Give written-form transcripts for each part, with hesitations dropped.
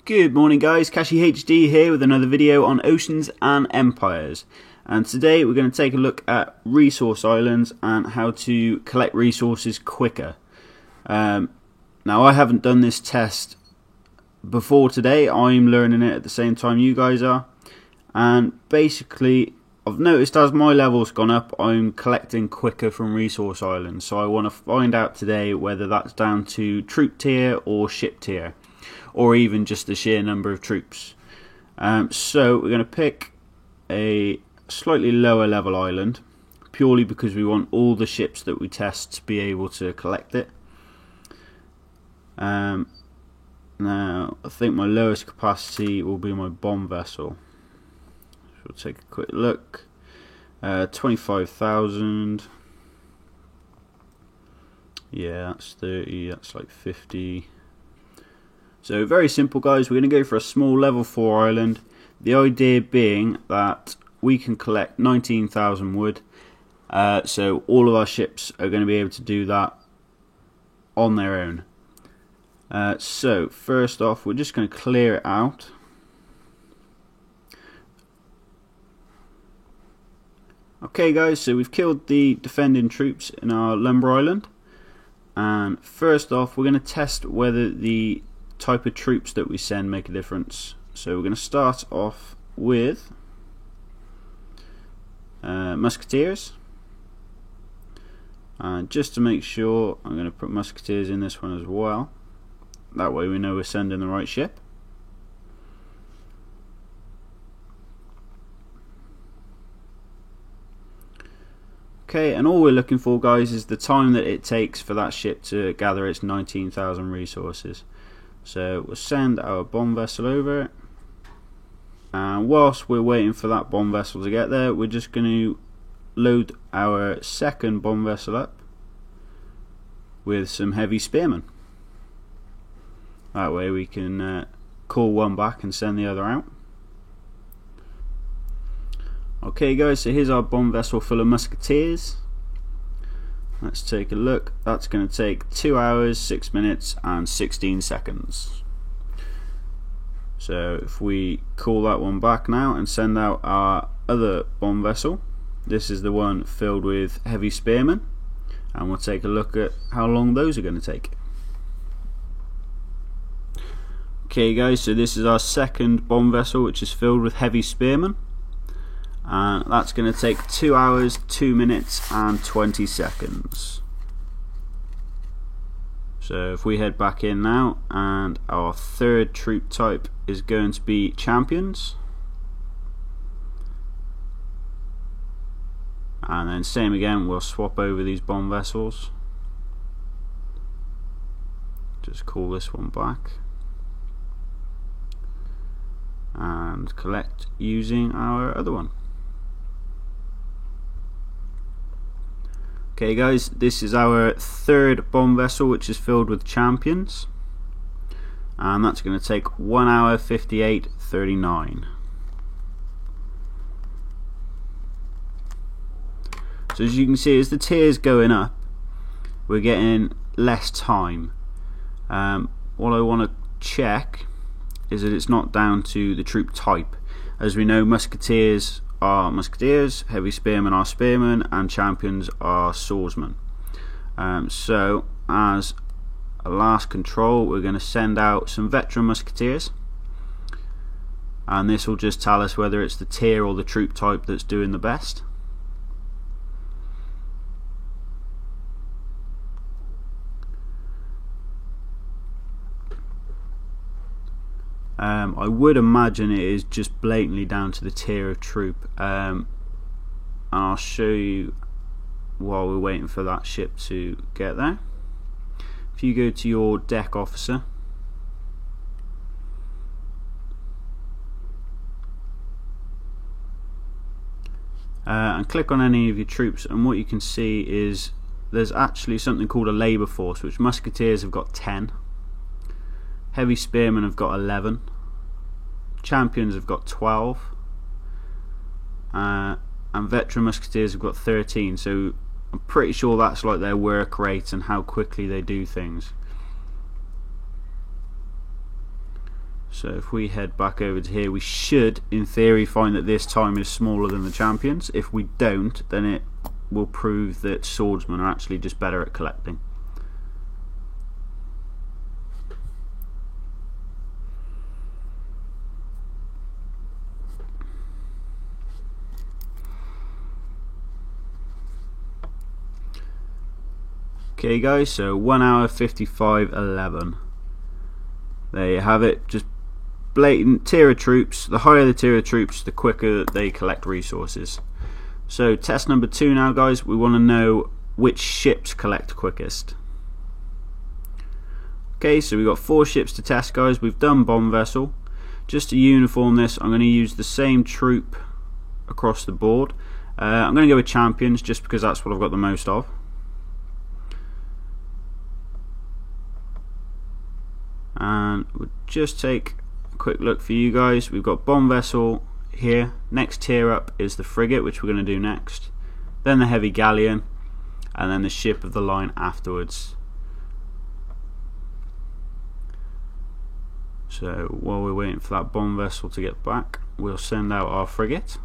Good morning guys, Kashi HD here with another video on Oceans and Empires, and today we're going to take a look at resource islands and how to collect resources quicker. Now I haven't done this test before today, I'm learning it at the same time you guys are, and basically I've noticed as my level's gone up I'm collecting quicker from resource islands, so I want to find out today whether that's down to troop tier or ship tier, or even just the sheer number of troops. So we're going to pick a slightly lower level island purely because we want all the ships that we test to be able to collect it. Now I think my lowest capacity will be my bomb vessel. So we'll take a quick look. 25,000. Yeah, that's 30, that's like 50. So very simple guys, we're going to go for a small level 4 island. The idea being that we can collect 19,000 wood, so all of our ships are going to be able to do that on their own. So first off we're just going to clear it out. Okay guys, so we've killed the defending troops in our lumber island, and first off we're going to test whether the type of troops that we send make a difference. So we're going to start off with musketeers, and just to make sure I'm going to put musketeers in this one as well, that way we know we're sending the right ship. Okay, and all we're looking for guys is the time that it takes for that ship to gather its 19,000 resources. So we'll send our bomb vessel over, and whilst we're waiting for that bomb vessel to get there, we're just going to load our second bomb vessel up with some heavy spearmen. That way we can call one back and send the other out. Okay guys, so here's our bomb vessel full of musketeers. Let's take a look. That's going to take 2 hours, 6 minutes and 16 seconds. So if we call that one back now and send out our other bomb vessel, this is the one filled with heavy spearmen, and we'll take a look at how long those are going to take. Okay guys, so this is our second bomb vessel which is filled with heavy spearmen, and that's going to take 2 hours, 2 minutes and 20 seconds. So if we head back in now, and our third troop type is going to be champions, and then same again, we'll swap over these bomb vessels. Just call this one back and collect using our other one. Okay guys, this is our third bomb vessel which is filled with champions, and that's going to take 1 hour 58:39. So as you can see, as the tiers going up we're getting less time. What I want to check is that it's not down to the troop type. As we know, musketeers are musketeers, heavy spearmen are spearmen, and champions are swordsmen. So as a last control we're going to send out some veteran musketeers, and this will just tell us whether it's the tier or the troop type that's doing the best. I would imagine it is just blatantly down to the tier of troop, and I'll show you while we're waiting for that ship to get there. If you go to your deck officer, and click on any of your troops, and what you can see is there's actually something called a labour force, which musketeers have got 10, heavy spearmen have got 11, champions have got 12, and veteran musketeers have got 13. So I'm pretty sure that's like their work rate and how quickly they do things. So if we head back over to here, we should, in theory, find that this time is smaller than the champions. If we don't, then it will prove that swordsmen are actually just better at collecting. Okay guys, so 1 hour 55:11. There you have it. Just blatant tier of troops. The higher the tier of troops, the quicker they collect resources. So test number 2 now guys, we want to know which ships collect quickest. Okay, so we've got 4 ships to test guys. We've done bomb vessel. Just to uniform this, I'm going to use the same troop across the board. I'm going to go with champions just because that's what I've got the most of. And we'll just take a quick look for you guys. We've got bomb vessel here. Next tier up is the frigate, which we're going to do next. Then the heavy galleon, and then the ship of the line afterwards. So while we're waiting for that bomb vessel to get back, we'll send out our frigate.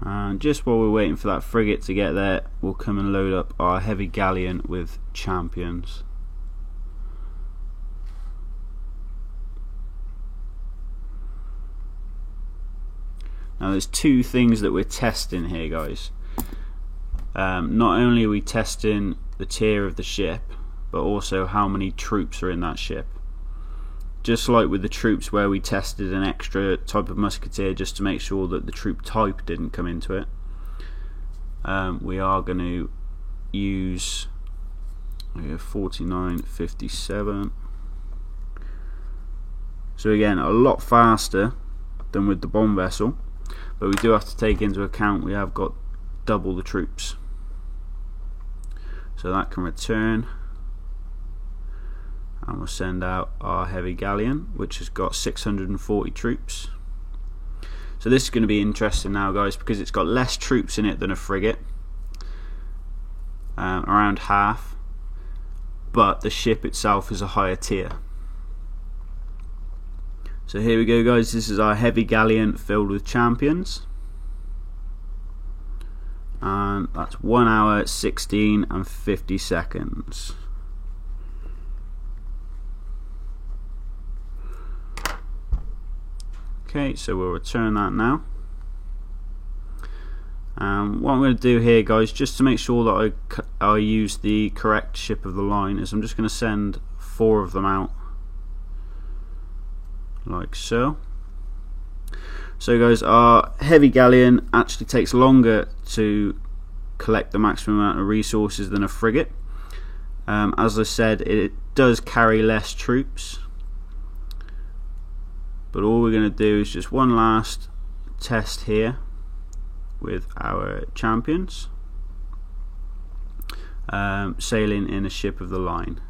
And just while we're waiting for that frigate to get there, we'll come and load up our heavy galleon with champions. Now there's 2 things that we're testing here guys. Not only are we testing the tier of the ship, but also how many troops are in that ship. Just like with the troops where we tested an extra type of musketeer just to make sure that the troop type didn't come into it, we are going to use 4957. So again, a lot faster than with the bomb vessel, but we do have to take into account we have got double the troops. So that can return. And we'll send out our heavy galleon, which has got 640 troops. So this is going to be interesting now guys, because it's got less troops in it than a frigate, around half, but the ship itself is a higher tier. So here we go guys, this is our heavy galleon filled with champions, and that's 1 hour 16 and 50 seconds. Okay, so we'll return that now. What I'm going to do here guys, just to make sure that I use the correct ship of the line, is I'm just going to send 4 of them out like so. So guys, our heavy galleon actually takes longer to collect the maximum amount of resources than a frigate. As I said, it does carry less troops. But all we're going to do is just one last test here with our champions, sailing in a ship of the line.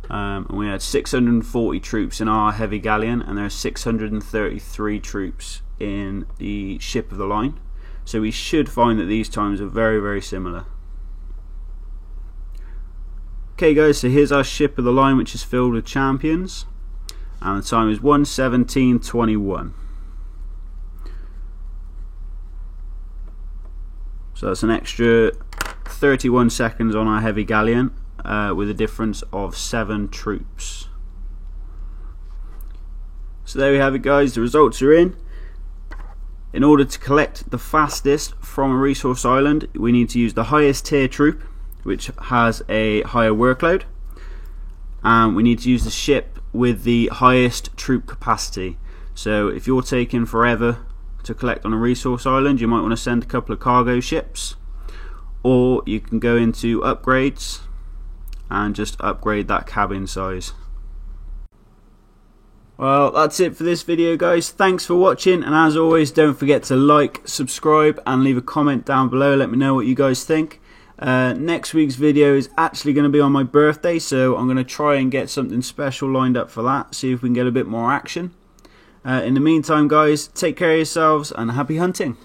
And we had 640 troops in our heavy galleon, and there are 633 troops in the ship of the line. So we should find that these times are very, very similar. Okay guys, so here's our ship of the line, which is filled with champions, and the time is 1:17:21. So that's an extra 31 seconds on our heavy galleon, with a difference of 7 troops. So there we have it guys, the results are in. In order to collect the fastest from a resource island, we need to use the highest tier troop, which has a higher workload, and we need to use the ship with the highest troop capacity. So if you're taking forever to collect on a resource island, you might want to send a couple of cargo ships, or you can go into upgrades and just upgrade that cabin size. Well, that's it for this video guys. Thanks for watching, and as always, don't forget to like, subscribe and leave a comment down below. Let me know what you guys think. Next week's video is actually going to be on my birthday, so I'm going to try and get something special lined up for that, see if we can get a bit more action. In the meantime, guys, take care of yourselves and happy hunting.